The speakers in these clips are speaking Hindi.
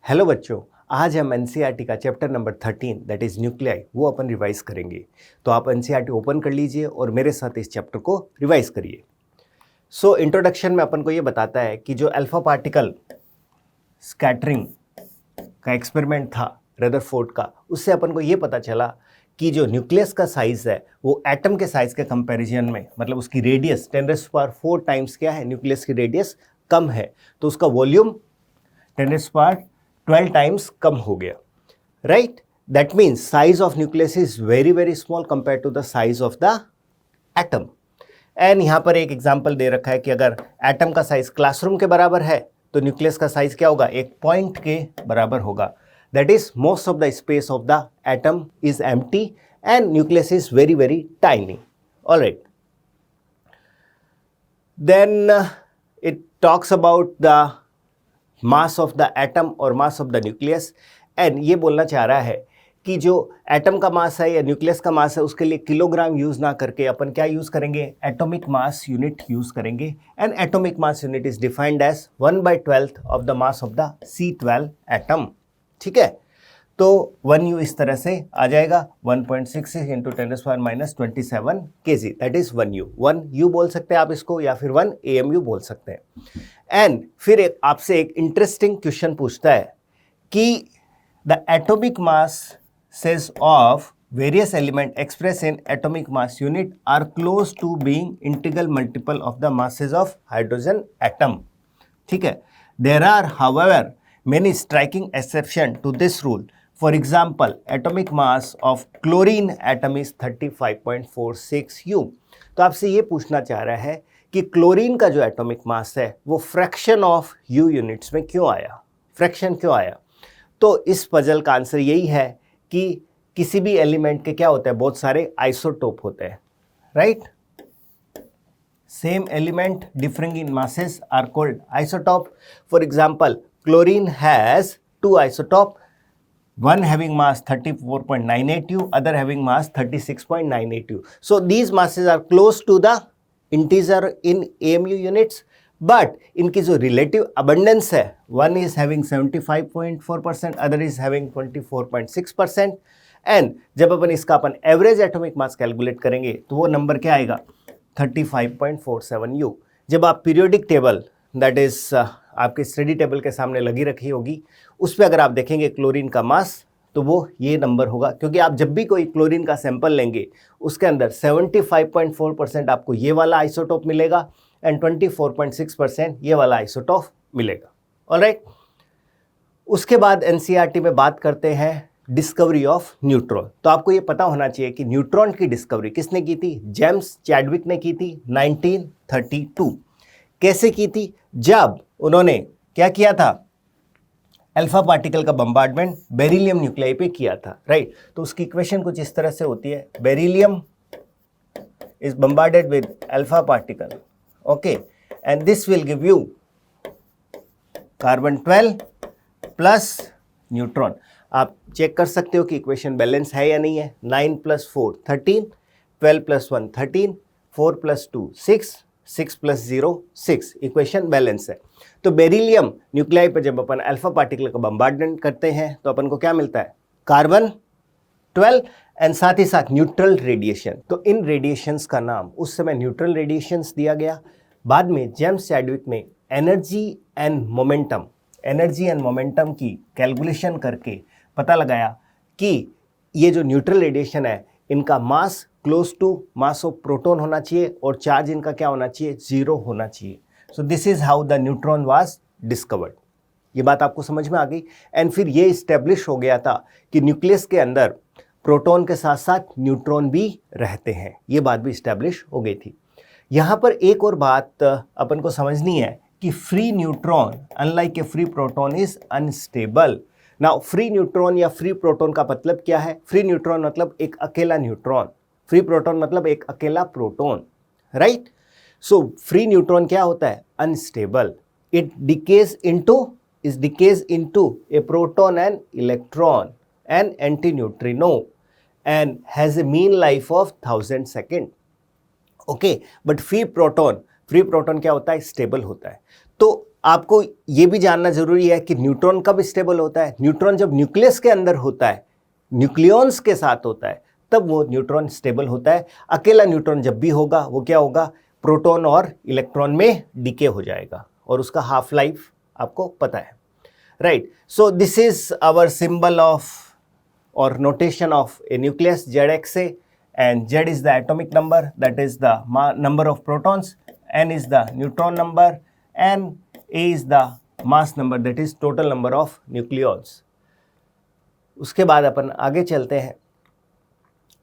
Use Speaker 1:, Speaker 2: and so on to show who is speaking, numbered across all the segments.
Speaker 1: हेलो बच्चों, आज हम एनसीईआरटी का chapter number 13 that is nuclei वो अपन रिवाइज करेंगे। तो आप एनसीईआरटी ओपन कर लीजिए और मेरे साथ इस चैप्टर को रिवाइज करिए। सो इंट्रोडक्शन में अपन को ये बताता है कि जो अल्फा पार्टिकल स्कैटरिंग का एक्सपेरिमेंट था रदरफोर्ड का, उससे अपन को ये पता चला कि जो न्यूक्लियस का साइज़ है वो एटम के साइज़ के कंपैरिजन में, मतलब उसकी रेडियस 10⁻⁴ टाइम्स क्या है, न्यूक्लियस की रेडियस कम है, तो उसका वॉल्यूम 10⁻12 टाइम्स कम हो गया, right. That means size of nucleus is very very small compare to the size of the atom. And यहाँ पर एक एग्जांपल दे रखा है कि अगर एटम का साइज क्लासरूम के बराबर है तो न्यूक्लियस का साइज क्या होगा, एक पॉइंट के बराबर होगा। That is most of the space of the atom is empty and nucleus is very very tiny. Alright, then it talks about the mass of the atom और mass of the nucleus. And ये बोलना चाह रहा है कि जो एटम का मास है या न्यूक्लियस का मास है उसके लिए किलोग्राम यूज़ ना करके अपन क्या यूज़ करेंगे, एटॉमिक मास यूनिट यूज़ करेंगे। And atomic mass unit is defined as 1/12 of the mass of the C12 atom. ठीक है, तो 1U इस तरह से आ जाएगा 1.66 × 10⁻⁻27 kg, that is 1U। 1U बोल सकते हैं आप इसको या फिर 1 AMU बोल सकते हैं। एंड फिर आपसे एक इंटरेस्टिंग क्वेश्चन पूछता है कि the atomic masses of various element express in atomic mass unit are close to being integral multiple of the masses of hydrogen atom. ठीक है, there are however many striking exception to this rule. For example, atomic mass of chlorine atom is 35.46 U. तो आपसे ये पूछना चाह रहा है कि क्लोरीन का जो एटॉमिक मास है वो फ्रैक्शन ऑफ U यूनिट्स में क्यों आया, फ्रैक्शन क्यों आया। तो इस पजल का आंसर यही है कि किसी भी एलिमेंट के क्या होते हैं, बहुत सारे आइसोटोप होते हैं, right. Same element differing in masses are called isotope. For example, chlorine has two isotopes, one having mass 34.98 U, other having mass 36.98 U. So these masses are close to the integer in AMU units, but इनकी जो relative abundance है, one is having 75.4%, other is having 24.6%. And जब अपन इसका एवरेज एटॉमिक मास कैलकुलेट करेंगे तो वो नंबर क्या आएगा, 35.47 U। जब आप पीरियोडिक टेबल दैट इज आपके स्टडी टेबल के सामने लगी रखी होगी, उस पर अगर आप देखेंगे क्लोरीन का मास तो वो ये नंबर होगा, क्योंकि आप जब भी कोई क्लोरीन का सैंपल लेंगे उसके अंदर 75.4% आपको ये वाला आइसोटोप मिलेगा एंड 24.6% ये वाला आइसोटोप मिलेगा। ऑलराइट, उसके बाद एनसीईआरटी में बात करते हैं डिस्कवरी ऑफ न्यूट्रॉन। तो आपको ये पता होना चाहिए कि न्यूट्रॉन की डिस्कवरी किसने की थी, जेम्स चैडविक ने की थी 1932। कैसे की थी, जब उन्होंने क्या किया था, अल्फा पार्टिकल का बम्बार्डमेंट बेरिलियम न्यूक्लियाई पे किया था, राइट। तो उसकी इक्वेशन कुछ इस तरह से होती है, beryllium is bombarded with alpha particle, okay, and this will give you carbon 12 plus neutron. आप चेक कर सकते हो कि इक्वेशन बैलेंस है या नहीं है। 9 + 4 13, 12 + 1 13, 4 + 2 6, 6 + 0 6, इक्वेशन बैलेंस है। तो बेरिलियम न्यूक्लियाई पर जब अपन अल्फा पार्टिकल का बम्बार्डमेंट करते हैं तो अपन को क्या मिलता है, कार्बन 12 एंड साथ ही साथ न्यूट्रल रेडिएशन। तो इन रेडिएशंस का नाम उस समय न्यूट्रल रेडिएशंस दिया गया। बाद में जेम्स चैडविक ने एनर्जी एंड मोमेंटम की कैलकुलेशन करके पता लगाया कि ये जो न्यूट्रल रेडिएशन है इनका mass close to mass of proton होना चाहिए और चार्ज इनका क्या होना चाहिए, 0 होना चाहिए। सो this is how the neutron was discovered. ये बात आपको समझ में आ गई। एंड फिर ये इस्टेब्लिश हो गया था कि न्यूक्लियस के अंदर प्रोटॉन के साथ साथ न्यूट्रॉन भी रहते हैं, ये बात भी इस्टेब्लिश हो गई थी। यहाँ पर एक और बात अपन को समझनी है कि free neutron unlike A free proton is unstable. Now free neutron या फ्री प्रोटॉन का मतलब क्या है, फ्री न्यूट्रॉन मतलब एक अकेला न्यूट्रॉन, फ्री प्रोटॉन मतलब एक अकेला proton, right. So free neutron क्या होता है, unstable, it decays into A proton and electron and anti neutrino and has a mean life of 1000 second, okay. But free proton क्या होता है, स्टेबल होता है। तो आपको ये भी जानना जरूरी है कि न्यूट्रॉन कब स्टेबल होता है। न्यूट्रॉन जब न्यूक्लियस के अंदर होता है, न्यूक्लियॉन्स के साथ होता है, तब वो न्यूट्रॉन स्टेबल होता है। अकेला न्यूट्रॉन जब भी होगा वो क्या होगा, प्रोटॉन और इलेक्ट्रॉन में डीके हो जाएगा, और उसका हाफ लाइफ आपको पता है, right. So this is our symbol of or notation of a nucleus ZXA, and Z is the atomic number, that is the number of protons, N is the neutron number, and A is the mass number, that is total number of nucleons. उसके बाद अपन आगे चलते हैं,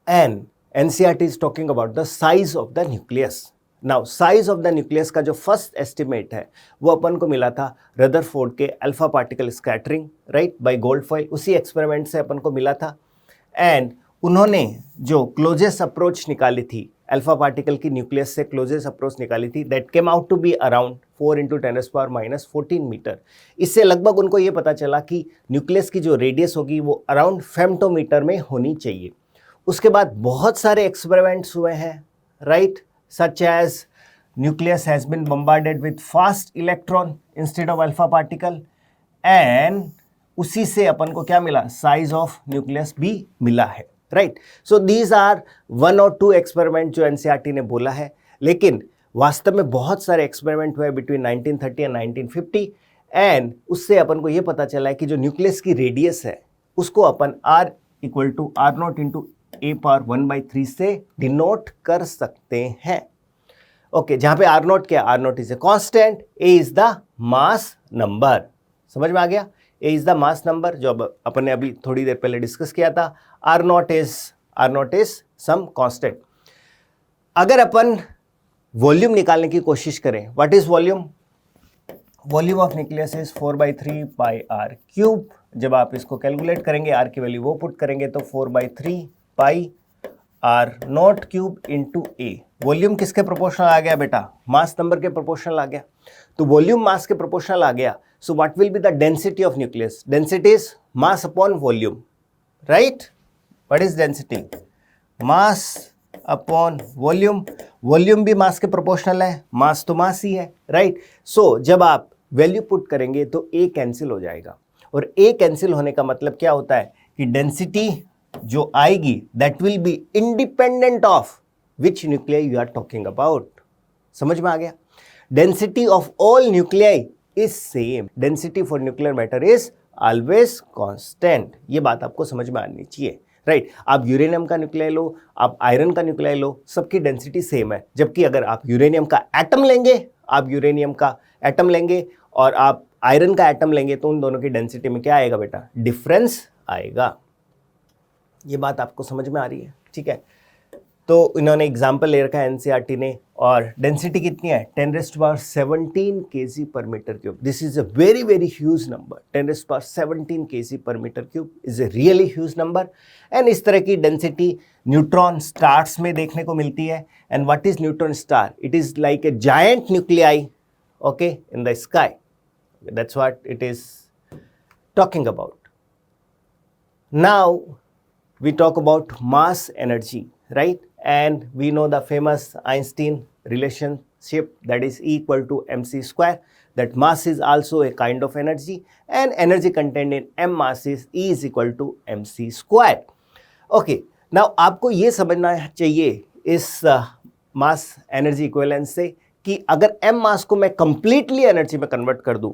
Speaker 1: and NCERT is talking about the size of the nucleus. Now size of the nucleus का जो फर्स्ट एस्टिमेट है वो अपन को मिला था रदरफोर्ड के alpha particle scattering, right, by gold foil. उसी एक्सपेरिमेंट से अपन को मिला था, एंड उन्होंने जो क्लोजेस्ट अप्रोच निकाली थी अल्फा पार्टिकल की न्यूक्लियस से, क्लोजेस्ट अप्रोच निकाली थी, that came out to be around 4 × 10⁻⁻14 metre. इससे लगभग उनको ये पता चला कि न्यूक्लियस की जो रेडियस होगी वो अराउंड फेम्टोमीटर में होनी चाहिए। उसके बाद बहुत सारे एक्सपेरिमेंट्स हुए हैं, right, such as nucleus has been bombarded with fast electron instead of alpha particle, and उसी से अपन को क्या मिला, साइज ऑफ न्यूक्लियस भी मिला है, राइट। सो दीज आर 1 और 2 एक्सपेरिमेंट जो एनसीईआरटी ने बोला है, लेकिन वास्तव में बहुत सारे एक्सपेरिमेंट हुए बिटवीन 1930 एंड 1950, एंड उससे अपन को ये पता चला है कि जो न्यूक्लियस की रेडियस है उसको अपन R = R0 × A⁻1/3 से डिनोट कर सकते हैं, ओके। जहां पे R0 क्या, R0 is a constant, A is the mass number. समझ में आ गया, A is the mass number, जो अपन ने अभी थोड़ी देर पहले डिस्कस किया था। R0 is some constant. अगर अपन वॉल्यूम निकालने की कोशिश करें, what is volume? Volume of nucleus is 4/3 πr³। जब आप इसको कैलकुलेट करेंगे, R की वैल्यू वो पुट करेंगे तो 4/3 πr⁻³ इंटू A। वॉल्यूम किसके प्रोपोर्शनल आ गया बेटा? मास नंबर के प्रोपोर्शनल आ गया। तो वॉल्यूम मास के प्रोपोर्शनल आ गया, so what will be the density of nucleus? Density is mass upon volume, right. What is density? Mass upon volume. Volume भी मास के प्रोपोर्शनल है, मास तो मास ही है, राइट। सो जब आप वैल्यू पुट करेंगे तो A कैंसिल हो जाएगा, और A कैंसिल होने का मतलब क्या होता है कि डेंसिटी जो आएगी that will be independent of which nuclei you are talking about. समझ में आ गया? Density of all nuclei is same, density for nuclear matter is always constant. ये बात आपको समझ में आनी चाहिए, राइट। आप यूरेनियम का न्यूक्लियाई लो, आप आयरन का न्यूक्लियाई लो, सबकी डेंसिटी सेम है। जबकि अगर आप यूरेनियम का एटम लेंगे, और आप आयरन का एटम लेंगे, तो उन दोनों की डेंसिटी में क्या आएगा बेटा? डिफरेंस आएगा। ये बात आपको समझ में आ रही है, ठीक है। तो इन्होंने एग्जाम्पल ले रखा है एनसीईआरटी ने, और डेंसिटी कितनी है? 10⁻17 kg/m³। This is a very very huge number. 10⁻17 kg/m³ is a really huge number. And इस तरह की डेंसिटी न्यूट्रॉन स्टार्स में देखने को मिलती है। And what is neutron star? It is like a giant nuclei, okay, in the sky. That's what it is talking about. Now we talk about mass energy, right? And we know the famous Einstein relationship, that is E = mc². That mass is also a kind of energy, and energy contained in m mass is E = mc². Okay, now आपको ये समझना चाहिए इस मास एनर्जी इक्विवेलेंस से कि अगर m मास को मैं कंप्लीटली एनर्जी में कन्वर्ट कर दूं,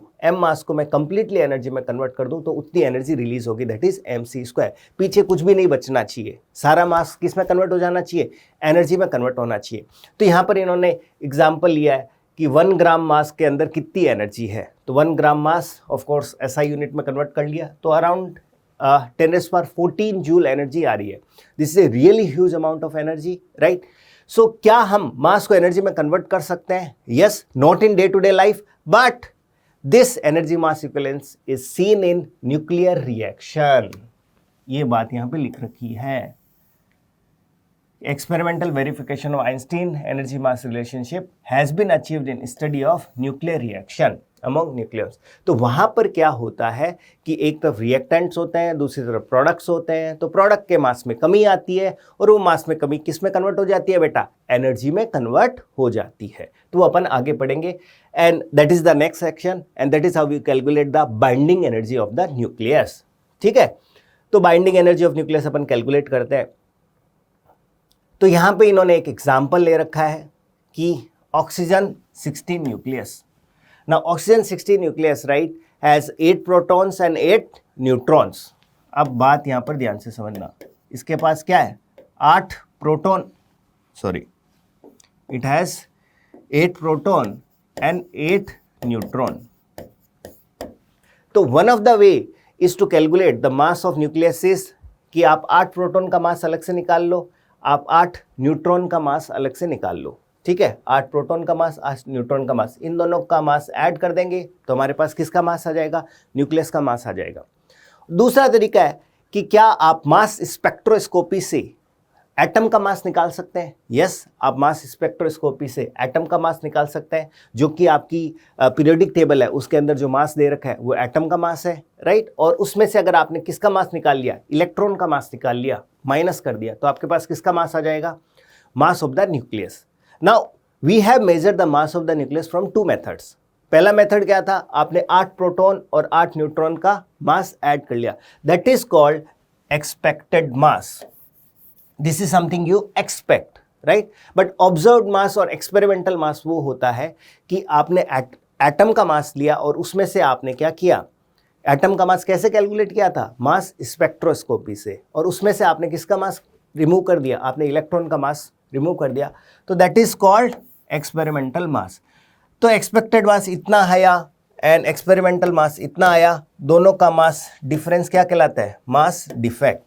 Speaker 1: तो उतनी एनर्जी रिलीज होगी, दैट इज mc²। पीछे कुछ भी नहीं बचना चाहिए, सारा मास किस में कन्वर्ट हो जाना चाहिए? एनर्जी में कन्वर्ट होना चाहिए। तो यहाँ पर इन्होंने एग्जाम्पल लिया है कि 1 ग्राम मास के अंदर कितनी एनर्जी है। तो 1 gram mass of course SI unit में कन्वर्ट कर लिया, तो अराउंड 10⁻14 जूल एनर्जी आ रही है। This is a really huge amount of energy, right. So क्या हम मास को एनर्जी में कन्वर्ट कर सकते हैं? Yes, not in day to day life, but this energy mass equivalence is seen in nuclear reaction. ये बात यहां पे लिख रखी है। Experimental verification of Einstein energy mass relationship has been achieved in study of nuclear reaction. Among nucleons. तो वहाँ पर क्या होता है कि एक तरफ रिएक्टेंट्स होते हैं, दूसरी तरफ प्रोडक्ट्स होते हैं, तो प्रोडक्ट के मास में कमी आती है और वो मास में कमी किस में कन्वर्ट हो जाती है बेटा? एनर्जी में कन्वर्ट हो जाती है। तो अपन आगे पढ़ेंगे and that is the next section and that is how we calculate the binding energy of the nucleus. ठीक है, तो बाइंडिंग एनर्जी ऑफ न्यूक्लियस अपन कैलकुलेट करते हैं। तो यहां पे इन्होंने एक एग्जांपल ले रखा है कि oxygen 16 nucleus. Now oxygen 16 nucleus right has 8 protons and 8 neutrons. अब बात यहां पर ध्यान से समझना, इसके पास क्या है? 8 proton, sorry, it has 8 proton and 8 neutron. तो one of the way is to calculate the mass of nucleus is कि आप 8 प्रोटॉन का मास अलग से निकाल लो, आप 8 न्यूट्रॉन का मास अलग से निकाल लो। ठीक है, 8 प्रोटॉन का मास, 8 न्यूट्रॉन का मास, इन दोनों का मास ऐड कर देंगे तो हमारे पास किसका मास आ जाएगा? न्यूक्लियस का मास आ जाएगा। दूसरा तरीका है कि क्या आप मास स्पेक्ट्रोस्कोपी से एटम का मास निकाल सकते हैं? यस, आप मास स्पेक्ट्रोस्कोपी से एटम का मास निकाल सकते हैं, जो कि आपकी पीरियोडिक टेबल है उसके अंदर जो मास दे रखा है वो एटम का मास है, राइट। और उसमें से अगर आपने किसका मास निकाल लिया? इलेक्ट्रॉन का मास निकाल लिया, माइनस कर दिया, तो आपके पास किसका मास आ जाएगा? Mass of the nucleus. Now we have measured the mass of the nucleus from 2 methods. पहला मेथड क्या था? आपने 8 प्रोटॉन और 8 न्यूट्रॉन का मास ऐड कर लिया, that is called expected mass. This is something you expect, right. But observed mass और एक्सपेरिमेंटल मास वो होता है कि आपने एटम का मास लिया और उसमें से आपने क्या किया? एटम का मास कैसे कैलकुलेट किया था? मास स्पेक्ट्रोस्कोपी से, और उसमें से आपने किसका मास रिमूव कर दिया? आपने इलेक्ट्रॉन का मास रिमूव कर दिया, तो दैट इज कॉल्ड एक्सपेरिमेंटल मास। तो एक्सपेक्टेड मास इतना आया एंड एक्सपेरिमेंटल मास इतना आया, दोनों का मास डिफरेंस क्या कहलाता है? Mass defect.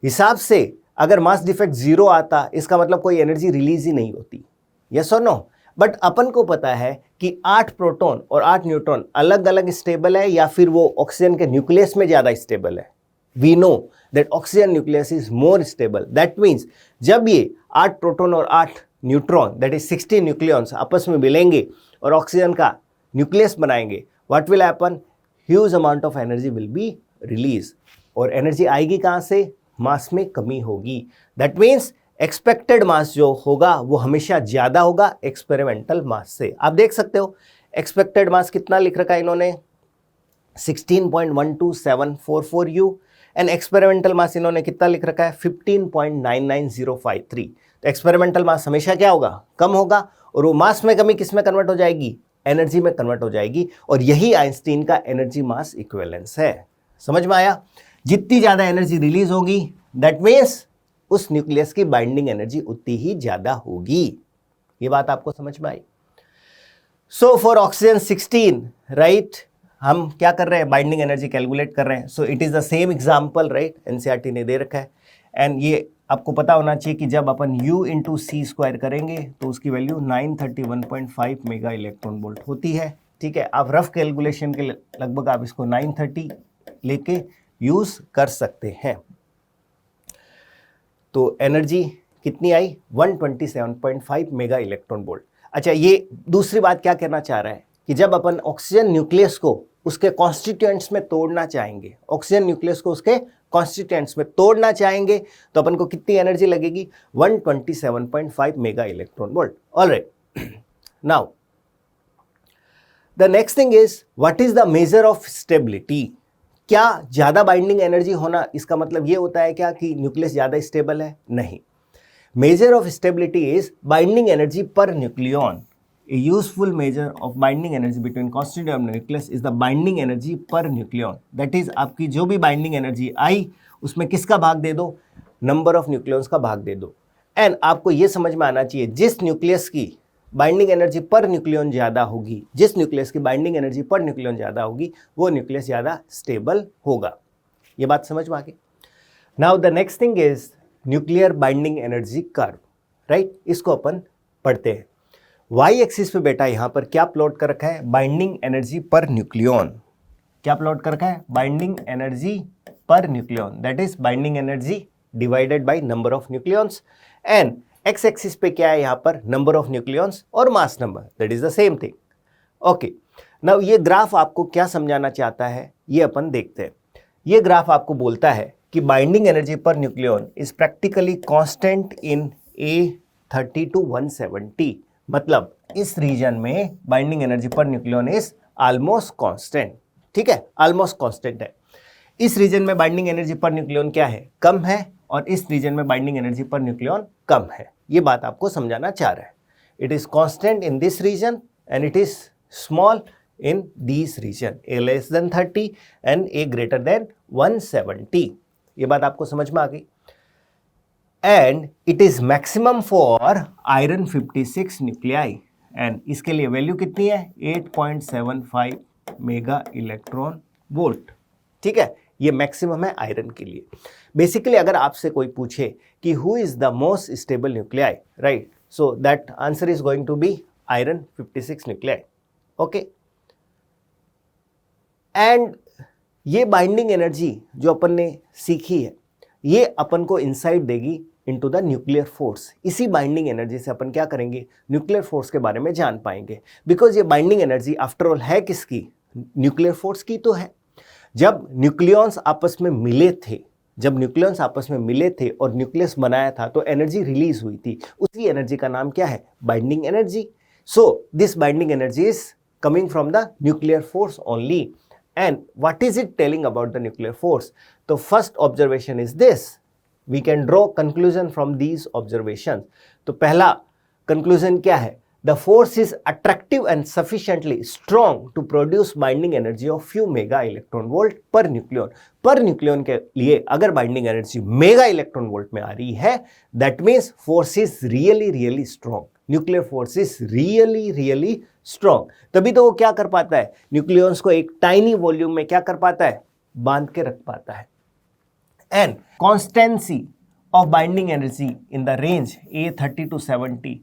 Speaker 1: हिसाब से अगर मास डिफेक्ट 0 आता, इसका मतलब कोई एनर्जी रिलीज ही नहीं होती, यस और नो। बट अपन को पता है कि 8 प्रोटॉन और 8 न्यूट्रॉन अलग अलग स्टेबल है या फिर वो ऑक्सीजन के न्यूक्लियस में ज़्यादा स्टेबल है। We know that oxygen nucleus is more stable. That means जब ये 8 प्रोटॉन और 8 न्यूट्रॉन दैट इज 16 न्यूक्लियॉन्स आपस में मिलेंगे और ऑक्सीजन का न्यूक्लियस बनाएंगे, what will happen? Huge amount of energy will be release. और एनर्जी आएगी कहाँ से? मास में कमी होगी। दैट मीन्स एक्सपेक्टेड मास जो होगा वो हमेशा ज़्यादा होगा एक्सपेरिमेंटल मास से। आप देख सकते हो एक्सपेक्टेड मास कितना लिख रखा है इन्होंने? 16.12744 U एंड एक्सपेरिमेंटल मास इन्होंने कितना लिख रखा है? 15.999053। तो एक्सपेरिमेंटल मास हमेशा क्या होगा? कम होगा, और वो मास में कमी किस में कन्वर्ट हो जाएगी? एनर्जी में कन्वर्ट हो जाएगी। और यही आइंस्टीन का एनर्जी मास इक्विवेलेंस है। समझ में आया? जितनी ज़्यादा एनर्जी रिलीज होगी दैट मीन्स उस न्यूक्लियस की बाइंडिंग एनर्जी उतनी ही ज़्यादा होगी। ये बात आपको समझ में आई? सो फॉर ऑक्सीजन 16 राइट, हम क्या कर रहे हैं? बाइंडिंग एनर्जी कैलकुलेट कर रहे हैं। So it is the same example, right, NCERT ने दे रखा है। एंड ये आपको पता होना चाहिए कि जब अपन U इंटू सी स्क्वायर करेंगे तो उसकी वैल्यू 931.5 मेगा इलेक्ट्रॉन वोल्ट होती है। ठीक है, आप रफ कैलकुलेशन के लगभग आप इसको 930 लेके यूज कर सकते हैं। तो एनर्जी कितनी आई? 127.5 मेगा इलेक्ट्रॉन वोल्ट। अच्छा, ये दूसरी बात क्या कहना चाह रहा है कि जब अपन ऑक्सीजन न्यूक्लियस को उसके कॉन्स्टिट्यूएंट्स में तोड़ना चाहेंगे, ऑक्सीजन न्यूक्लियस को उसके कॉन्स्टिट्यूएंट्स में तोड़ना चाहेंगे, तो अपन को कितनी एनर्जी लगेगी? 127.5 mega electron volt. Alright, now the next thing is what is the measure of stability. क्या ज़्यादा बाइंडिंग एनर्जी होना इसका मतलब ये होता है क्या कि न्यूक्लियस ज़्यादा स्टेबल है? नहीं। Measure of stability is binding energy पर nucleon. A useful measure of binding energy between constituent of nucleus is the binding energy per nucleon. That is, आपकी जो भी बाइंडिंग एनर्जी आई उसमें किसका भाग दे दो? नंबर ऑफ न्यूक्लियॉन्स का भाग दे दो। एंड आपको ये समझ में आना चाहिए, जिस न्यूक्लियस की बाइंडिंग एनर्जी पर न्यूक्लियॉन ज़्यादा होगी, जिस न्यूक्लियस की बाइंडिंग एनर्जी पर न्यूक्लियॉन ज़्यादा होगी, वो न्यूक्लियस ज़्यादा स्टेबल होगा। ये बात समझ में आ गई? Now the next thing is nuclear binding energy curve, right. इसको अपन पढ़ते हैं। वाई एक्सिस पे बेटा यहाँ पर क्या प्लॉट कर रखा है? बाइंडिंग एनर्जी पर न्यूक्लियॉन। क्या प्लॉट कर रखा है? बाइंडिंग एनर्जी पर nucleon, that is binding energy divided by number of nucleons. And x axis पे क्या है यहाँ पर? नंबर ऑफ न्यूक्लियॉन्स और mass number, that is the same thing. Okay, now ये ग्राफ आपको क्या समझाना चाहता है ये अपन देखते हैं। ये ग्राफ आपको बोलता है कि binding energy per nucleon is practically constant in A30 to 170, मतलब इस रीजन में binding energy per nucleon is almost constant. ठीक है, ऑलमोस्ट कांस्टेंट है। इस रीजन में बाइंडिंग एनर्जी पर न्यूक्लियन क्या है, कम है, और इस रीजन में बाइंडिंग एनर्जी पर न्यूक्लियन कम है। ये बात आपको समझाना चाह रहा है। It is constant in this region and it is small in these region, A less than 30 and A greater than 170। ये बात आपको समझ में आ गई। And it is maximum for iron 56 nuclei and इसके लिए वैल्यू कितनी है 8.75 मेगा इलेक्ट्रॉन वोल्ट। ठीक है, ये मैक्सिमम है आयरन के लिए। बेसिकली अगर आपसे कोई पूछे कि who is the most stable nuclei, right, so that answer is going to be iron 56 nuclei. Okay, and ये बाइंडिंग एनर्जी जो अपन ने सीखी है ये अपन को इंसाइट देगी इनटू द न्यूक्लियर फोर्स। इसी बाइंडिंग एनर्जी से अपन क्या करेंगे, न्यूक्लियर फोर्स के बारे में जान पाएंगे। बिकॉज ये बाइंडिंग एनर्जी आफ्टर ऑल है किसकी, न्यूक्लियर फोर्स की तो है। जब न्यूक्लियॉन्स आपस में मिले थे, जब न्यूक्लियॉन्स आपस में मिले थे और न्यूक्लियस बनाया था तो एनर्जी रिलीज हुई थी। उसी एनर्जी का नाम क्या है, binding energy. So this binding energy is coming from the nuclear force only. And what is it telling about the nuclear force? The first observation is this. We can draw conclusion from these observations. तो पहला conclusion क्या है? The force is attractive and sufficiently strong to produce binding energy of few mega electron volt per nucleon. Per nucleon के लिए अगर binding energy mega electron volt में आ रही है, that means force is really strong. Nuclear force is really strong. तभी तो वो क्या कर पाता है, न्यूक्लियॉन्स को एक टाइनी वॉल्यूम में क्या कर पाता है, बांध के रख पाता है। And constituency of binding energy in the range A30 to 70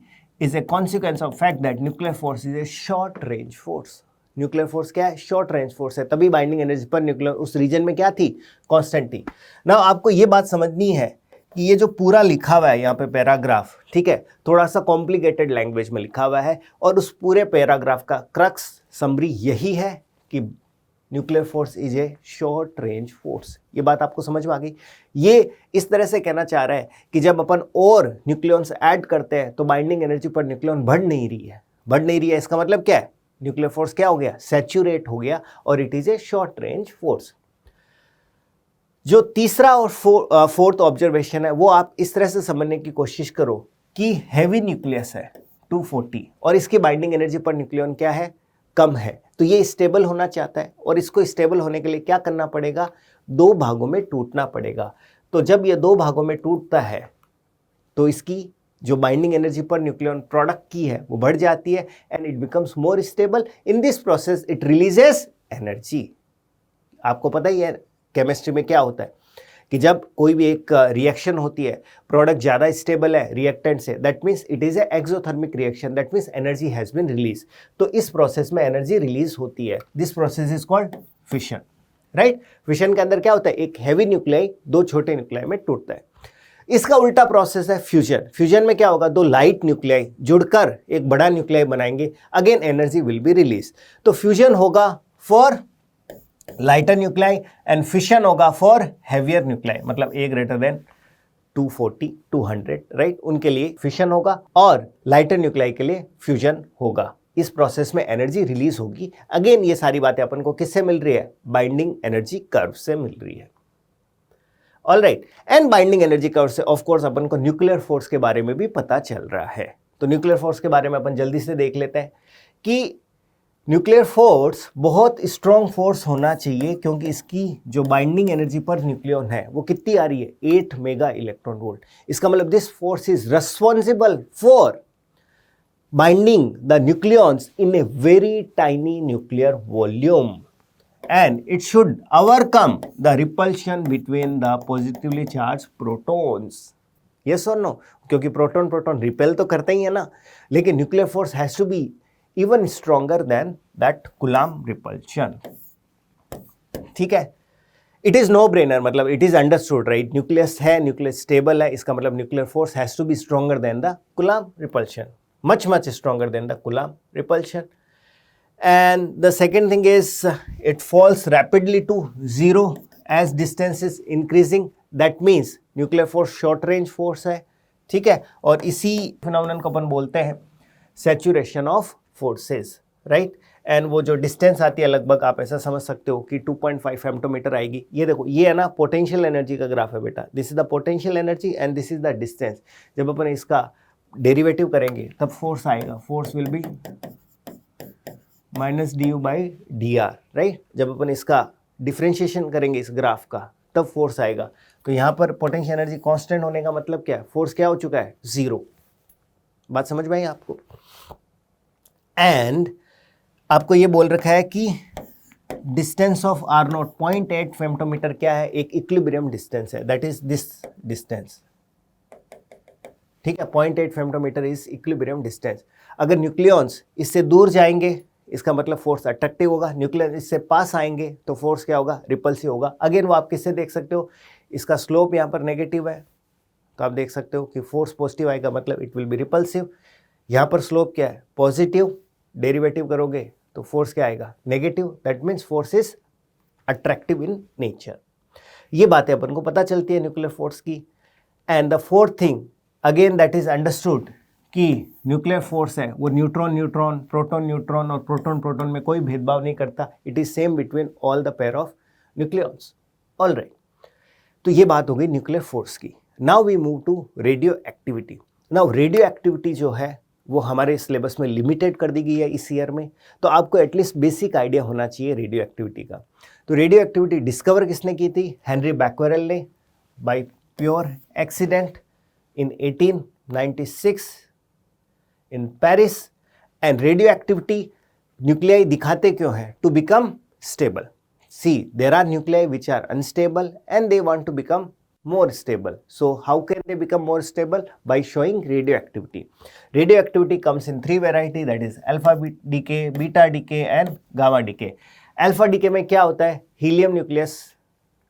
Speaker 1: is a consequence of fact that nuclear force is a short range force. Nuclear force क्या है, शॉर्ट रेंज फोर्स है, तभी बाइंडिंग एनर्जी पर न्यूक्लियर उस रीजन में क्या थी, कांस्टेंट थी। नाउ आपको ये बात समझनी है कि ये जो पूरा लिखा हुआ है यहाँ पे पैराग्राफ, ठीक है, थोड़ा सा कॉम्प्लिकेटेड लैंग्वेज में लिखा हुआ है, और उस पूरे पैराग्राफ का क्रक्स समरी यही है कि nuclear force is a short range force. ये बात आपको समझ में आ गई। ये इस तरह से कहना चाह रहा है कि जब अपन और न्यूक्लियॉन्स ऐड करते हैं तो बाइंडिंग एनर्जी पर न्यूक्लियॉन बढ़ नहीं रही है। इसका मतलब क्या है, न्यूक्लियर फोर्स क्या हो गया, सैचुरेट हो गया, और it is a short range force. जो तीसरा और फोर्थ ऑब्जर्वेशन है वो आप इस तरह से समझने की कोशिश करो कि हैवी न्यूक्लियस है 240 और इसकी बाइंडिंग एनर्जी पर न्यूक्लियन क्या है, कम है, तो ये स्टेबल होना चाहता है, और इसको स्टेबल होने के लिए क्या करना पड़ेगा, दो भागों में टूटना पड़ेगा। तो जब ये दो भागों में टूटता है तो इसकी जो binding energy per nucleon product की है वो बढ़ जाती है and it becomes more stable. In this process it releases energy. आपको पता ही है केमिस्ट्री में क्या होता है कि जब कोई भी एक रिएक्शन होती है, प्रोडक्ट ज़्यादा स्टेबल है रिएक्टेंट से, that means it is a exothermic reaction, that means energy has been release. तो इस प्रोसेस में एनर्जी रिलीज होती है। This process is called fission, right. Fission के अंदर क्या होता है, एक हैवी न्यूक्लियाई दो छोटे न्यूक्लियाई में टूटता है। इसका उल्टा प्रोसेस है फ्यूजन। फ्यूजन में क्या होगा, दो लाइट न्यूक्लियाई जुड़कर एक बड़ा न्यूक्लियाई बनाएंगे, again energy will be release. तो फ्यूजन होगा for lighter nuclei and fission होगा फॉर हैवियर न्यूक्लियाई, मतलब A ग्रेटर देन 240 200, राइट, उनके लिए फिशन होगा और लाइटर न्यूक्लियाई के लिए फ्यूजन होगा। इस प्रोसेस में एनर्जी रिलीज होगी। अगेन ये सारी बातें अपन को किससे मिल रही है, बाइंडिंग एनर्जी कर्व से मिल रही है। All right, and binding energy curve से ऑफ कोर्स अपन को न्यूक्लियर फोर्स के बारे में भी पता चल रहा है। तो न्यूक्लियर फोर्स के बारे में अपन जल्दी से देख लेते हैं कि न्यूक्लियर फोर्स बहुत स्ट्रॉन्ग फोर्स होना चाहिए, क्योंकि इसकी जो बाइंडिंग एनर्जी पर न्यूक्लियन है वो कितनी आ रही है, 8 मेगा इलेक्ट्रॉन वोल्ट। इसका मतलब this force is responsible for binding the nucleons in a very tiny nuclear volume, and it should overcome the repulsion between the positively charged protons. Yes or no? क्योंकि प्रोटॉन प्रोटॉन रिपेल तो करते ही है ना, लेकिन nuclear force has to be even stronger than that Coulomb repulsion. ठीक है, इट इज नो ब्रेनर, मतलब it is understood, right. Nucleus है, न्यूक्लियस स्टेबल है, इसका मतलब nuclear force has to be stronger than the Coulomb repulsion, much stronger than the Coulomb repulsion. And the second thing is it falls rapidly to zero as distance is increasing. That means nuclear force short range force है, ठीक है. और इसी फिनोमेनन को अपन बोलते हैं saturation of forces, right? And वो जो डिस्टेंस आती है लगभग आप ऐसा समझ सकते हो कि 2.5 फेम्टोमीटर आएगी. ये देखो, ये है ना पोटेंशियल एनर्जी का ग्राफ है बेटा. This is the potential energy and this is the distance. जब अपन इसका डेरिवेटिव करेंगे तब फोर्स आएगा. Force will be minus D you by D R, right. जब अपन इसका डिफ्रेंशिएशन करेंगे इस ग्राफ का तब फोर्स आएगा. तो यहाँ पर पोटेंशियल एनर्जी कांस्टेंट होने का मतलब क्या है? फोर्स क्या हो चुका है? जीरो. बात समझ में आई आपको? एंड आपको ये बोल रखा है कि डिस्टेंस ऑफ आर नॉट 0.8 फेम्टोमीटर क्या है? एक इक्विलिब्रियम डिस्टेंस है. दैट इज दिस डिस्टेंस, ठीक है. 0.8 फेम्टोमीटर इज इक्विलिब्रियम डिस्टेंस. अगर न्यूक्लियॉन्स इससे दूर जाएंगे इसका मतलब फोर्स अट्रैक्टिव होगा. न्यूक्लियन इससे पास आएंगे तो फोर्स क्या होगा? रिपल्सिव होगा. अगेन वो आप किससे देख सकते हो? इसका स्लोप यहाँ पर नेगेटिव है तो आप देख सकते हो कि फोर्स पॉजिटिव आएगा मतलब इट विल बी रिपल्सिव. यहाँ पर स्लोप क्या है? पॉजिटिव. डेरिवेटिव करोगे तो फोर्स क्या आएगा? Negative. That means force is attractive in nature. ये बातें अपन को पता चलती है न्यूक्लियर फोर्स की. And the fourth thing again that is understood कि न्यूक्लियर फोर्स है वो न्यूट्रॉन न्यूट्रॉन, प्रोटॉन न्यूट्रॉन और प्रोटॉन प्रोटॉन में कोई भेदभाव नहीं करता. It is same between all the pair of nucleons. All right. तो ये बात हो गई न्यूक्लियर फोर्स की. Now we move to radio activity. Now radio activity जो है वो हमारे सिलेबस में लिमिटेड कर दी गई है इस ईयर में. तो आपको एटलीस्ट बेसिक आइडिया होना चाहिए रेडियो एक्टिविटी का. तो रेडियो एक्टिविटी डिस्कवर किसने की थी? हेनरी बैक्वेरेल ने, by pure accident in 1896 in Paris. And radioactivity nuclei दिखाते क्यों है? To become stable. See there are nuclei which are unstable and they want to become more stable. So how can they become more stable? By showing radioactivity. Radioactivity comes in three variety, that is alpha decay, beta decay and gamma decay. Alpha decay में क्या होता है? हीलियम न्यूक्लियस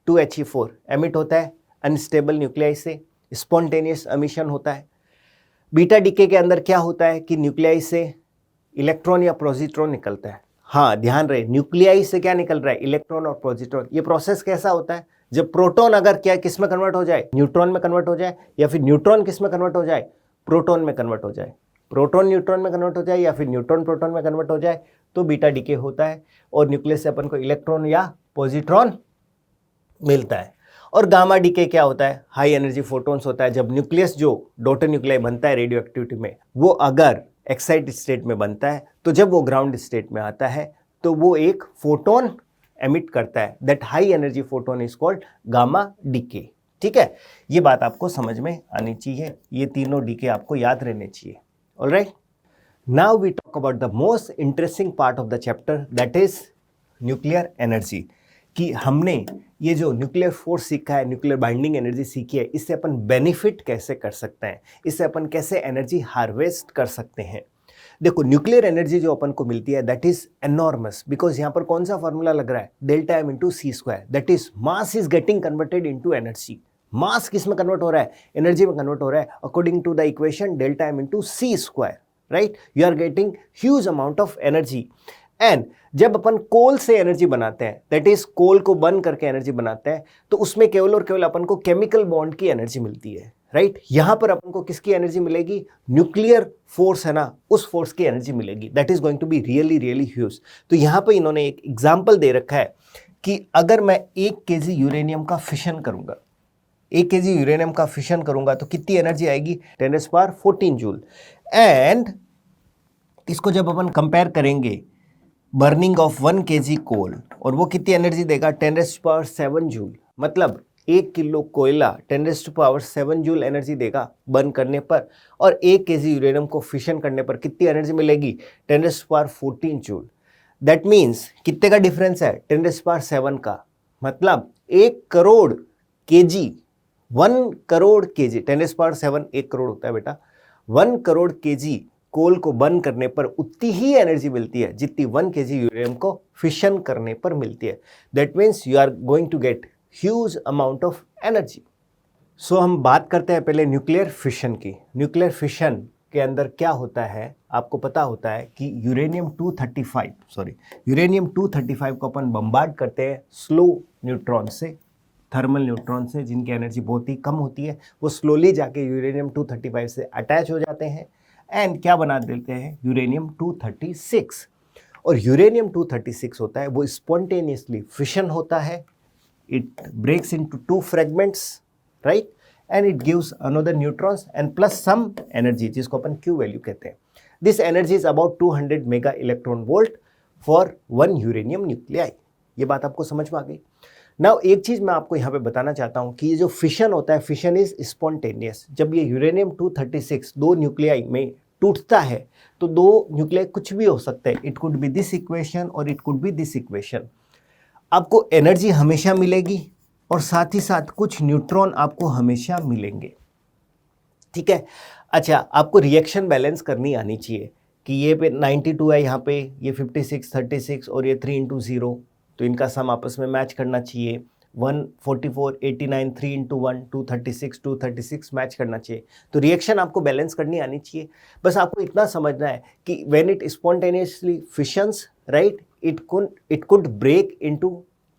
Speaker 1: 2He4 एमिट होता है अनस्टेबल न्यूक्लियाई से, स्पॉन्टेनियस एमिशन होता है. बीटा डिके के अंदर क्या होता है कि न्यूक्लियाई से इलेक्ट्रॉन या पॉजिट्रॉन निकलता है. हाँ, ध्यान रहे, न्यूक्लियाई से क्या निकल रहा है? इलेक्ट्रॉन और पॉजिट्रॉन. ये प्रोसेस कैसा होता है? जब प्रोटॉन अगर क्या किस में कन्वर्ट हो जाए? न्यूट्रॉन में कन्वर्ट हो जाए, या फिर न्यूट्रॉन किस में कन्वर्ट हो जाए? प्रोटॉन में कन्वर्ट हो जाए. प्रोटॉन न्यूट्रॉन में कन्वर्ट हो जाए या फिर न्यूट्रॉन प्रोटॉन में कन्वर्ट हो जाए तो बीटा डिके होता है और न्यूक्लियस से अपन को इलेक्ट्रॉन या पॉजिट्रॉन मिलता है. और गामा डिके क्या होता है? हाई एनर्जी फोटॉन्स होता है. जब न्यूक्लियस जो डॉटर न्यूक्लियाई बनता है रेडियो एक्टिविटी में, वो अगर एक्साइटेड स्टेट में बनता है तो जब वो ग्राउंड स्टेट में आता है तो वो एक फोटोन एमिट करता है. That high energy photon is called gamma decay. ठीक है, ये बात आपको समझ में आनी चाहिए. ये तीनों डीके आपको याद रहने चाहिए. Alright, now we talk about the most interesting part of the chapter, that is nuclear energy. कि हमने ये जो न्यूक्लियर फोर्स सीखा है, न्यूक्लियर बाइंडिंग एनर्जी सीखी है, इससे अपन बेनिफिट कैसे कर सकते हैं, इससे अपन कैसे एनर्जी हार्वेस्ट कर सकते हैं. देखो, न्यूक्लियर एनर्जी जो अपन को मिलती है दैट इज एनॉर्मस, बिकॉज यहाँ पर कौन सा फॉर्मूला लग रहा है? Delta M into C square. That is mass is getting converted into energy. Mass किस में कन्वर्ट हो रहा है? एनर्जी में कन्वर्ट हो रहा है according to the equation delta M into C square. Right, you are getting huge amount of energy. And जब अपन कोल से एनर्जी बनाते हैं, दैट इज कोल को बर्न करके एनर्जी बनाते हैं, तो उसमें केवल और केवल अपन को केमिकल बॉन्ड की एनर्जी मिलती है. राइट, यहां पर अपन को किसकी एनर्जी मिलेगी? न्यूक्लियर फोर्स है ना, उस फोर्स की एनर्जी मिलेगी. That is going to be really really huge. तो यहां पर इन्होंने एक एग्जाम्पल दे रखा है कि अगर मैं 1 kg यूरेनियम का फिशन करूंगा, 1 kg यूरेनियम का फिशन करूंगा तो कितनी एनर्जी आएगी? 10⁻14 जूल. एंड इसको जब अपन कंपेयर करेंगे बर्निंग ऑफ 1 kg कोल, और वो कितनी एनर्जी देगा? 10⁻7 जूल. मतलब 1 किलो कोयला 10⁻7 जूल एनर्जी देगा बर्न करने पर, और 1 kg यूरेनियम को फिशन करने पर कितनी एनर्जी मिलेगी? 10⁻14 जूल. दैट मीन्स कितने का डिफरेंस है? 10⁻7 का. मतलब 1 करोड़ केजी, 1 करोड़ केजी, 10⁻7 1 करोड़ होता है बेटा. 1 करोड़ केजी कोल को बर्न करने पर उतनी ही एनर्जी मिलती है जितनी 1 kg यूरेनियम को फिशन करने पर मिलती है. That means you are going to get huge amount of energy. So हम बात करते हैं पहले न्यूक्लियर फिशन की. न्यूक्लियर फिशन के अंदर क्या होता है, आपको पता होता है कि यूरेनियम 235 को अपन बम्बार्ड करते हैं स्लो न्यूट्रॉन से, थर्मल न्यूट्रॉन से, जिनकी एनर्जी बहुत ही कम होती है। वो स्लोली जाके यूरेनियम 235 से अटैच हो जाते हैं एंड क्या बना देते हैं, यूरेनियम 236। और यूरेनियम 236 होता है वो स्पॉन्टेनियसली फिशन होता है, it breaks into 2 fragments, right, and it gives another neutrons and plus some energy, जिसको अपन क्यू वैल्यू कहते हैं। This energy is about 200 mega electron volt for 1 uranium nuclei. ये बात आपको समझ में आ गई। नाउ एक चीज मैं आपको यहाँ पे बताना चाहता हूँ कि ये जो फिशन होता है, फिशन इज स्पॉन्टेनियस। जब ये यूरेनियम 236 2 न्यूक्लियाई में टूटता है तो 2 न्यूक्लियाई कुछ भी हो सकते हैं, it could be this equation और it could be this equation. आपको एनर्जी हमेशा मिलेगी और साथ ही साथ कुछ न्यूट्रॉन आपको हमेशा मिलेंगे, ठीक है। अच्छा, आपको रिएक्शन बैलेंस करनी आनी चाहिए कि ये पे 92 है, यहाँ पे ये 56 36 और ये 3 × 0, तो इनका सम आपस में मैच करना चाहिए। 144 89 3 × 1 236 मैच करना चाहिए। तो रिएक्शन आपको बैलेंस करनी आनी चाहिए। बस आपको इतना समझना है कि when it spontaneously fissions, right, it could break into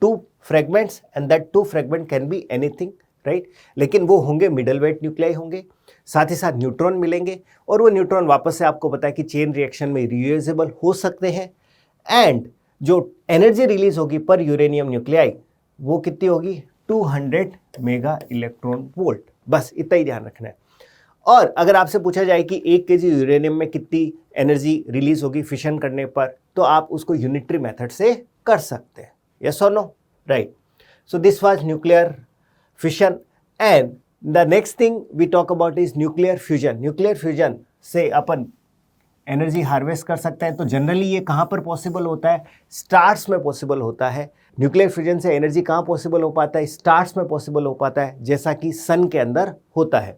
Speaker 1: 2 fragments and that 2 fragment can be anything, right, लेकिन वो होंगे मिडल वेट न्यूक्लियाई होंगे, साथ ही साथ न्यूट्रॉन मिलेंगे और वो न्यूट्रॉन वापस से आपको पता है कि चेन रिएक्शन में रियूजेबल हो सकते हैं। एंड जो एनर्जी रिलीज होगी पर यूरेनियम न्यूक्लियाई वो कितनी होगी, 200 मेगा इलेक्ट्रॉन वोल्ट। बस इतना ही ध्यान रखना है। और अगर आपसे पूछा जाए कि 1 केजी यूरेनियम में कितनी एनर्जी रिलीज होगी फिशन करने पर, तो आप उसको यूनिटरी मेथड से कर सकते हैं, यस और no, right. So this was nuclear fission and the next thing we talk about is nuclear fusion. Nuclear fusion से अपन एनर्जी हार्वेस्ट कर सकते हैं। तो जनरली ये कहाँ पर पॉसिबल होता है, स्टार्स में पॉसिबल होता है। न्यूक्लियर फ्यूजन से एनर्जी कहाँ पॉसिबल हो पाता है, स्टार्स में पॉसिबल हो पाता है, जैसा कि सन के अंदर होता है।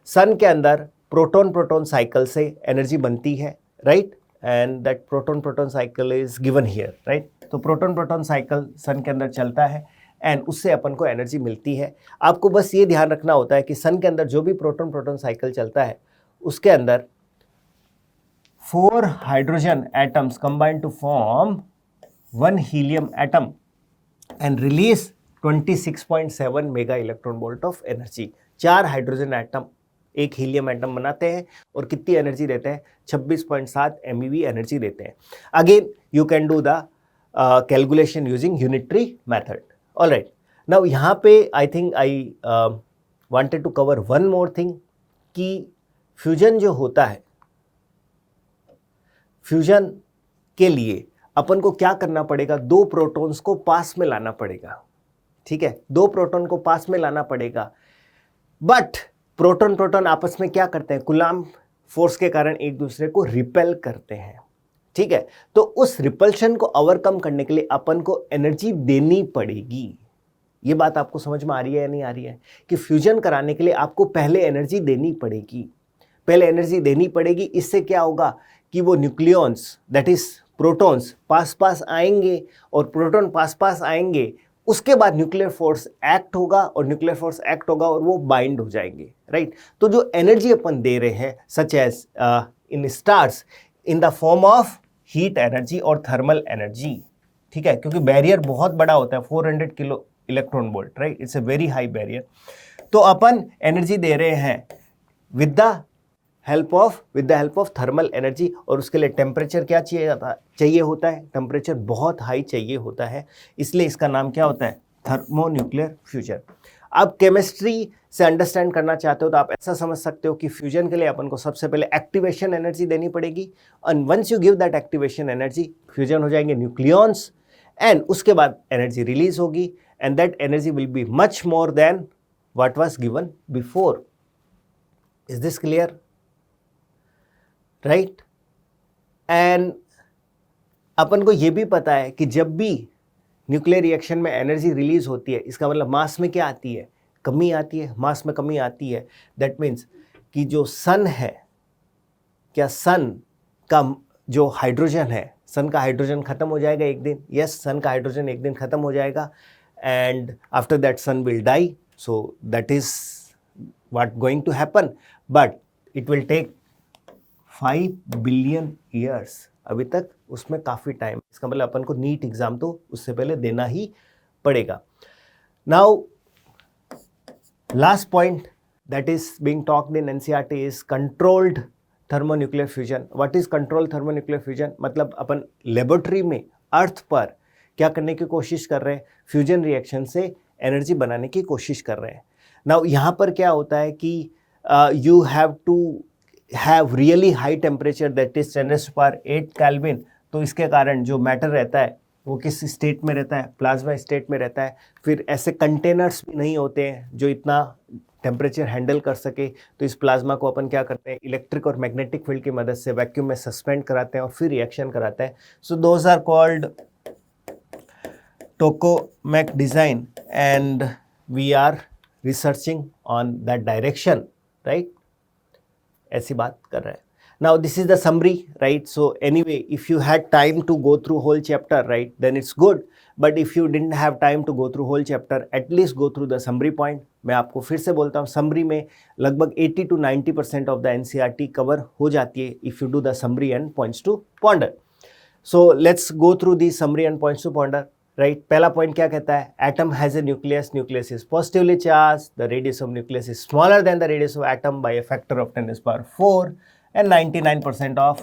Speaker 1: सन के अंदर प्रोटॉन प्रोटॉन साइकिल से एनर्जी बनती है, right, and that proton proton cycle is given here, right. तो प्रोटॉन प्रोटॉन साइकिल सन के अंदर चलता है एंड उससे अपन को एनर्जी मिलती है। आपको बस ये ध्यान रखना होता है कि सन के अंदर जो भी प्रोटॉन प्रोटॉन साइकिल चलता है उसके अंदर 4 hydrogen atoms combine to form 1 helium atom and release 26.7 mega electron volt of energy. 4 hydrogen atom एक हीलियम एटम बनाते हैं और कितनी एनर्जी देते हैं, 26.7 MeV एनर्जी देते हैं। Again you can do the calculation using unitary method. Alright, now यहाँ पे I think I wanted to cover one more thing कि फ्यूजन जो होता है, फ्यूजन के लिए अपन को क्या करना पड़ेगा, 2 प्रोटॉन्स को पास में लाना पड़ेगा, ठीक है, 2 प्रोटॉन को पास में लाना पड़ेगा। बट प्रोटॉन प्रोटॉन आपस में क्या करते हैं, कूलम्ब फोर्स के कारण एक दूसरे को रिपेल करते हैं, ठीक है। तो उस रिपल्शन को ओवरकम करने के लिए अपन को एनर्जी देनी पड़ेगी। ये बात आपको समझ में आ रही है या नहीं आ रही है कि फ्यूजन कराने के लिए आपको पहले एनर्जी देनी पड़ेगी, पहले एनर्जी देनी पड़ेगी। इससे क्या होगा कि वो न्यूक्लियॉन्स दैट इज प्रोटॉन्स पास पास आएंगे और प्रोटॉन पास पास आएंगे, उसके बाद न्यूक्लियर फोर्स एक्ट होगा और न्यूक्लियर फोर्स एक्ट होगा और वो बाइंड हो जाएंगे, राइट। तो जो एनर्जी अपन दे रहे हैं such as in stars in the form of heat energy और थर्मल एनर्जी, ठीक है, क्योंकि बैरियर बहुत बड़ा होता है, 400 kilo electron volt, right, it's a very high barrier. तो अपन एनर्जी दे रहे हैं with the help of thermal energy, और उसके लिए टेम्परेचर क्या चाहिए होता है, टेम्परेचर बहुत हाई चाहिए होता है, इसलिए इसका नाम क्या होता है, थर्मोन्यूक्लियर फ्यूजन। आप केमिस्ट्री से अंडरस्टैंड करना चाहते हो तो आप ऐसा समझ सकते हो कि फ्यूजन के लिए अपन को सबसे पहले एक्टिवेशन एनर्जी देनी पड़ेगी, and once you give that activation energy, fusion हो जाएंगे न्यूक्लियॉन्स एंड उसके बाद एनर्जी रिलीज होगी and that energy will be much more than what was given before. Is this clear, right. And अपन को ये भी पता है कि जब भी न्यूक्लियर रिएक्शन में एनर्जी रिलीज होती है, इसका मतलब मास में क्या आती है, कमी आती है, मास में कमी आती है। दैट मीन्स कि जो सन है, क्या सन का जो हाइड्रोजन है, सन का हाइड्रोजन खत्म हो जाएगा एक दिन, यस, सन का हाइड्रोजन एक दिन खत्म हो जाएगा and after that sun will die, so that is what going to happen, but it will take 5 billion years, अभी तक उसमें काफ़ी टाइम, इसका मतलब अपन को नीट एग्जाम तो उससे पहले देना ही पड़ेगा। Now last point that is being talked in NCERT is controlled thermonuclear fusion. What is controlled thermonuclear fusion? मतलब अपन लेबोरेटरी में अर्थ पर क्या करने की कोशिश कर रहे हैं, फ्यूजन रिएक्शन से एनर्जी बनाने की कोशिश कर रहे हैं। नाउ यहाँ पर क्या होता है कि you have to have really high temperature, that is 10⁸ kelvin. तो इसके कारण जो मैटर रहता है वो किस स्टेट में रहता है, प्लाज्मा स्टेट में रहता है। फिर ऐसे कंटेनर्स भी नहीं होते हैं जो इतना टेम्परेचर हैंडल कर सके, तो इस प्लाज्मा को अपन क्या करते हैं, इलेक्ट्रिक और मैग्नेटिक फील्ड की मदद से वैक्यूम में सस्पेंड कराते हैं और फिर रिएक्शन कराते हैं। So those are called tokamak design and we are researching on that direction, right. ऐसी बात कर रहे हैं। Now this is the summary, right? So anyway, if you had time to go through whole chapter, right, then it's good. But if you didn't have time to go through whole chapter, at least go through the summary point. मैं आपको फिर से बोलता हूँ, summary में लगभग 80 to 90% of the NCERT cover हो जाती है if you do the summary and points to ponder. So let's go through the summary and points to ponder. Right? पहला पॉइंट क्या कहता है, atom has a nucleus, nucleus is positively charged, the radius of nucleus is smaller than the radius of atom by a factor of 10⁴, and 99% of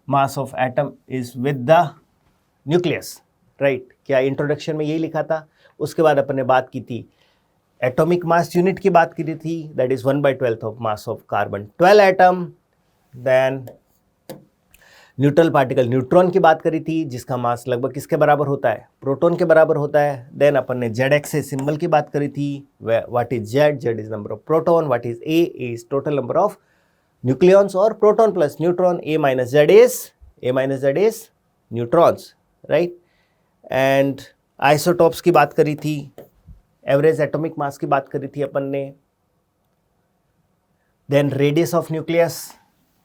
Speaker 1: mass of atom is with the nucleus, right? क्या इंट्रोडक्शन में यही लिखा था। उसके बाद अपन ने बात की थी एटॉमिक मास यूनिट की बात की थी, that is 1/12 of mass of carbon 12 atom. Then neutral particle neutron की बात करी थी, जिसका मास लगभग किसके बराबर होता है, प्रोटॉन के बराबर होता है। देन अपन ने जेड एक्स सिंबल की बात करी थी, what is Z, Z is number of proton, what is A is total number of nucleons, और proton plus neutron, a minus z is neutrons, right. And isotopes की बात करी थी, एवरेज एटॉमिक मास की बात करी थी अपन ने। Then radius of nucleus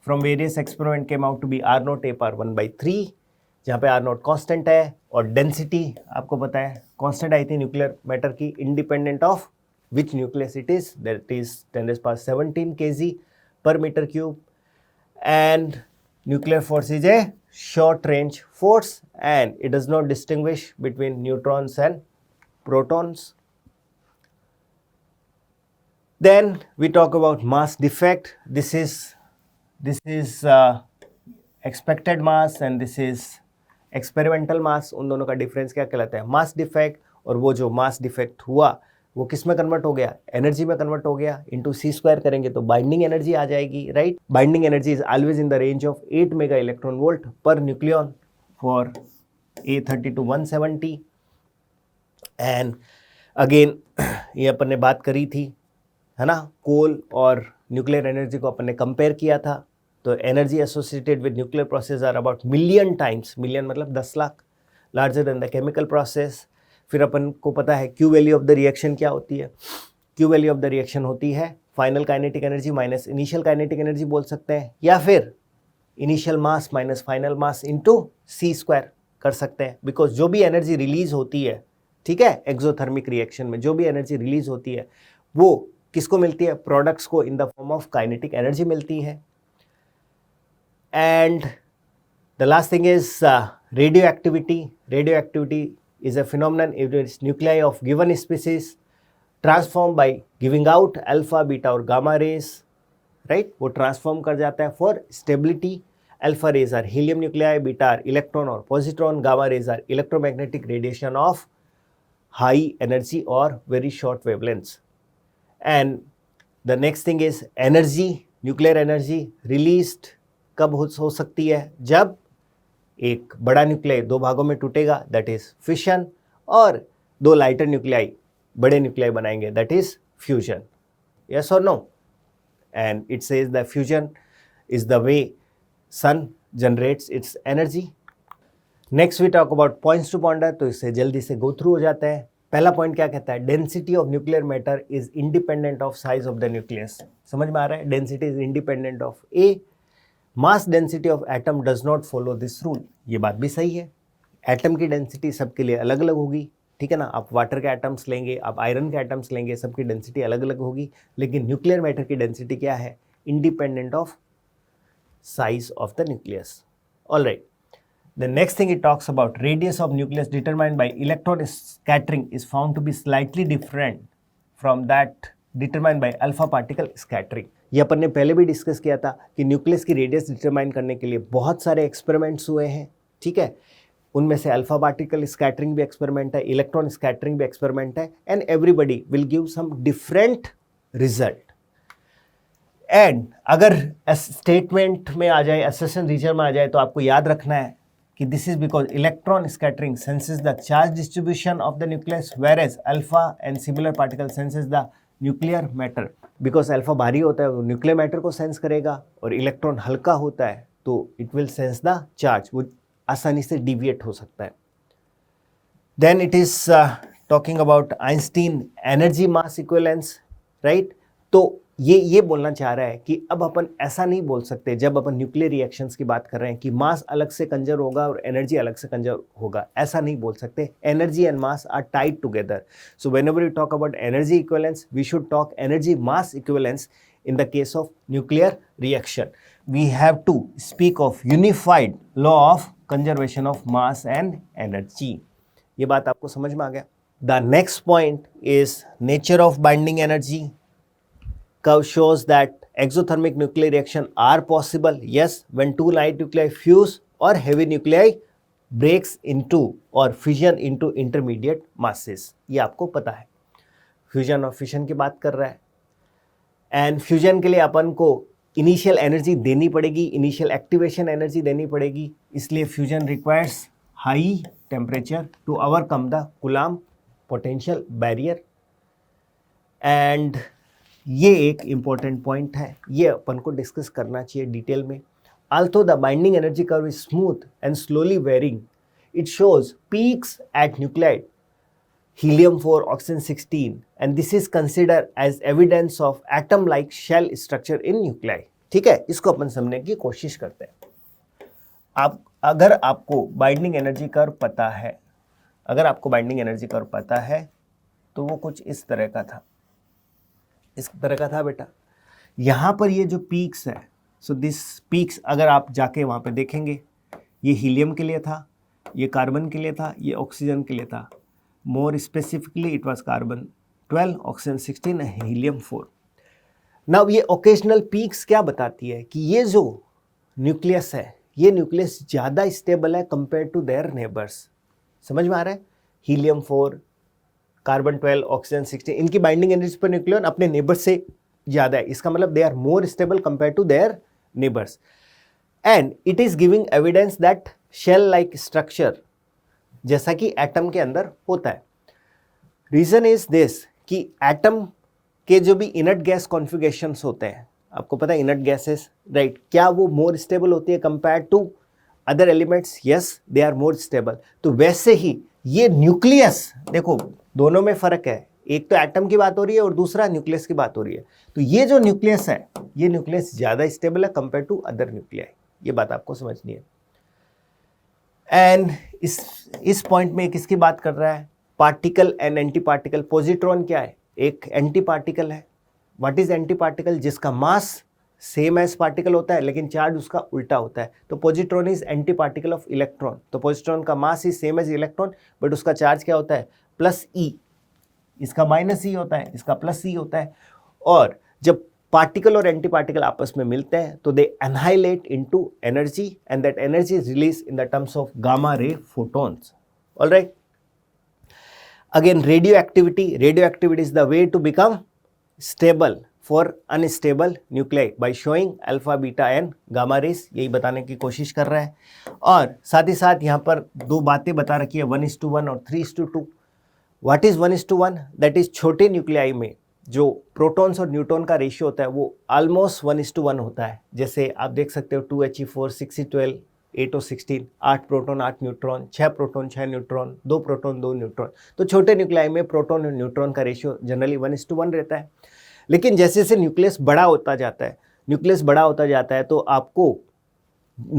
Speaker 1: from various experiment came out to be r0 a⁴, जहाँ पे r0 कांस्टेंट है, और डेंसिटी आपको पता है कांस्टेंट आई थी न्यूक्लियर मैटर की, independent of which nucleus it is, that is 10⁻17 kg per meter cube, and nuclear force is a short range force and it does not distinguish between neutrons and protons. Then we talk about mass defect. This is expected mass and this is experimental mass. उन दोनों का डिफरेंस क्या कहलाता है, मास डिफेक्ट, और वो जो मास डिफेक्ट हुआ वो किस में कन्वर्ट हो गया, एनर्जी में कन्वर्ट हो गया, इंटू c² करेंगे तो बाइंडिंग एनर्जी आ जाएगी, right. Binding energy is always in the range of 8 mega electron volt per nucleon for A30 to 170। And again ये अपन ने बात करी थी, है ना, कोल और न्यूक्लियर एनर्जी को अपन ने कंपेयर किया था, तो energy associated with nuclear process are about million times, million मतलब 10 lakh, larger than the chemical process. फिर अपन को पता है Q value of the reaction क्या होती है, Q value of the reaction होती है final kinetic energy minus initial kinetic energy बोल सकते हैं, या फिर initial mass minus final mass into c² कर सकते हैं, बिकॉज जो भी एनर्जी रिलीज होती है, ठीक है, एक्सोथर्मिक रिएक्शन में जो भी एनर्जी रिलीज होती है वो किसको मिलती है, प्रोडक्ट्स को इन the form of kinetic energy मिलती है। And the last thing is radio activity. Radio activity is a phenomenon in which nuclei of given species transform by giving out alpha, beta और gamma rays, right? वो transform कर जाता है for stability. Alpha rays are helium nuclei, beta are electron और positron, gamma rays are electromagnetic radiation of high energy or very short wavelengths. And the next thing is energy, nuclear energy released कब हो सकती है, जब एक बड़ा न्यूक्लियाई दो भागों में टूटेगा, दैट इज फिशन, और दो लाइटर न्यूक्लियाई बड़े न्यूक्लियाई बनाएंगे, दैट इज फ्यूजन। यस और no? And it says the fusion is the way sun generates its energy. Next we talk about points to ponder, तो इससे जल्दी से गो थ्रू हो जाता है। पहला पॉइंट क्या कहता है, density of nuclear matter is independent of size of the nucleus. समझ में आ रहा है, density is independent of A. Mass density of atom does not follow this rule. ये बात भी सही है, एटम की डेंसिटी सबके लिए अलग अलग होगी, ठीक है ना। आप वाटर के एटम्स लेंगे, आप आयरन के एटम्स लेंगे, सबकी डेंसिटी अलग अलग होगी, लेकिन न्यूक्लियर मैटर की डेंसिटी क्या है, independent of size of the nucleus. All right. The next thing it talks about, radius of nucleus determined by electron scattering is found to be slightly different from that determined by alpha particle scattering. ये अपन ने पहले भी डिस्कस किया था कि न्यूक्लियस की रेडियस डिटरमाइन करने के लिए बहुत सारे एक्सपेरिमेंट्स हुए हैं, ठीक है. उनमें से अल्फा पार्टिकल स्कैटरिंग भी एक्सपेरिमेंट है, इलेक्ट्रॉन स्कैटरिंग भी एक्सपेरिमेंट है, and everybody will give some different result. एंड अगर स्टेटमेंट में आ जाए, असर्शन रीजन में आ जाए, तो आपको याद रखना है कि this is because electron scattering senses the charge distribution of the nucleus, whereas alpha and similar particle senses the nuclear matter. Because alpha भारी होता है, वो न्यूक्लियर मैटर को सेंस करेगा, और इलेक्ट्रॉन हल्का होता है तो it will sense the charge, वो आसानी से डिविएट हो सकता है. Then it is talking about Einstein energy mass equivalence, right. तो ये बोलना चाह रहा है कि अब अपन ऐसा नहीं बोल सकते जब अपन न्यूक्लियर रिएक्शंस की बात कर रहे हैं कि मास अलग से कंजर्व होगा और एनर्जी अलग से कंजर्व होगा, ऐसा नहीं बोल सकते. Energy and mass are tied together. So whenever you talk about energy equivalence, we should talk energy mass equivalence in the case of nuclear reaction. We have to speak of unified law of conservation of mass and energy. ये बात आपको समझ में आ गया. The next point is nature of binding energy. Curve shows that exothermic nuclear reaction are possible, yes, when two light nuclei fuse or heavy nuclei breaks into or fission into intermediate masses. ये आपको पता है. फ्यूजन और फिशन की बात कर रहा है. एंड फ्यूजन के लिए अपन को इनिशियल एनर्जी देनी पड़ेगी, इनिशियल एक्टिवेशन एनर्जी देनी पड़ेगी, इसलिए fusion requires high temperature to overcome the Coulomb potential barrier. And ये एक इम्पॉर्टेंट पॉइंट है, ये अपन को डिस्कस करना चाहिए डिटेल में. Although the binding energy curve is smooth and slowly varying, it shows peaks at nuclide helium-4, oxygen-16, and this is considered as evidence of atom-like shell structure in nuclei. ठीक है, इसको अपन समझने की कोशिश करते हैं. अगर आपको बाइंडिंग एनर्जी कर्व पता है, तो वो कुछ इस तरह का था बेटा. यहाँ पर ये जो पीक्स है, सो दिस पीक्स अगर आप जाके वहाँ पे देखेंगे, ये हीलियम के लिए था, ये कार्बन के लिए था, ये ऑक्सीजन के लिए था. More specifically, it was carbon 12, oxygen 16, helium 4. Now ये occasional peaks क्या बताती है कि ये जो न्यूक्लियस है, ये न्यूक्लियस ज़्यादा स्टेबल है कंपेयर टू देयर नेबर्स. समझ में आ रहा है? हीलियम 4, कार्बन 12, ऑक्सीजन 16, इनकी बाइंडिंग एनर्जी पर न्यूक्लियन अपने नेबर्स से ज़्यादा है. इसका मतलब they are more stable compare to their neighbours. And it is giving evidence that shell like structure जैसा कि एटम के अंदर होता है. रीज़न इज दिस कि एटम के जो भी इनर्ट गैस कॉन्फ़िगरेशंस होते हैं, आपको पता है इनर्ट गैसेस, राइट, क्या वो मोर स्टेबल होती है compare to other elements? Yes, they are more stable. तो वैसे ही ये न्यूक्लियस, देखो दोनों में फ़र्क है, एक तो एटम की बात हो रही है और दूसरा न्यूक्लियस की बात हो रही है. तो ये जो न्यूक्लियस है, ये न्यूक्लियस ज़्यादा स्टेबल है कंपेयर टू अदर न्यूक्लियाई. ये बात आपको समझनी है. एंड इस पॉइंट में किसकी बात कर रहा है? Particle and anti particle. Positron क्या है? एक एंटी पार्टिकल है. What is anti particle? जिसका मास सेम एज पार्टिकल होता है लेकिन चार्ज उसका उल्टा होता है. तो positron is anti particle of electron. तो पॉजिट्रॉन का mass is same as electron, but उसका चार्ज क्या होता है? Plus e. इसका माइनस ई होता है, इसका प्लस ई होता है. और जब पार्टिकल और एंटी पार्टिकल आपस में मिलते हैं तो they annihilate into energy, and that energy is release in the terms of gamma ray photons. Alright. Again radioactivity is the way to become stable for unstable nuclei by showing alpha, beta and gamma rays. यही बताने की कोशिश कर रहा है. और साथ ही साथ यहाँ पर दो बातें बता रखी है, 1:1 और 3:2. What is 1:1? दैट इज छोटे न्यूक्लियाई में जो प्रोटॉन्स और न्यूट्रॉन का रेशियो होता है वो ऑलमोस्ट 1:1 होता है. जैसे आप देख सकते हो 2He4, 6C12, 8O16, 8 proton 8 neutron, 6 proton 6 neutron, 2 proton 2 neutron. तो छोटे न्यूक्लियाई में प्रोटॉन और न्यूट्रॉन का रेशियो जनरली 1:1 रहता है. लेकिन जैसे जैसे न्यूक्लियस बड़ा होता जाता है तो आपको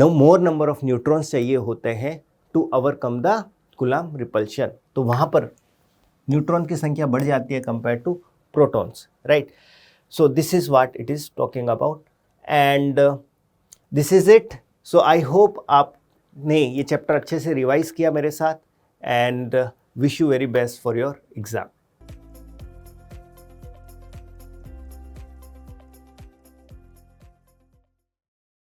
Speaker 1: मोर नंबर ऑफ न्यूट्रॉन्स चाहिए होते हैं to overcome the Coulomb repulsion. तो वहाँ पर न्यूट्रॉन की संख्या बढ़ जाती है compare to protons, right? So this is what it is talking about. And this is it. So I hope आपने ये चैप्टर अच्छे से रिवाइज किया मेरे साथ, and wish you very best for your exam.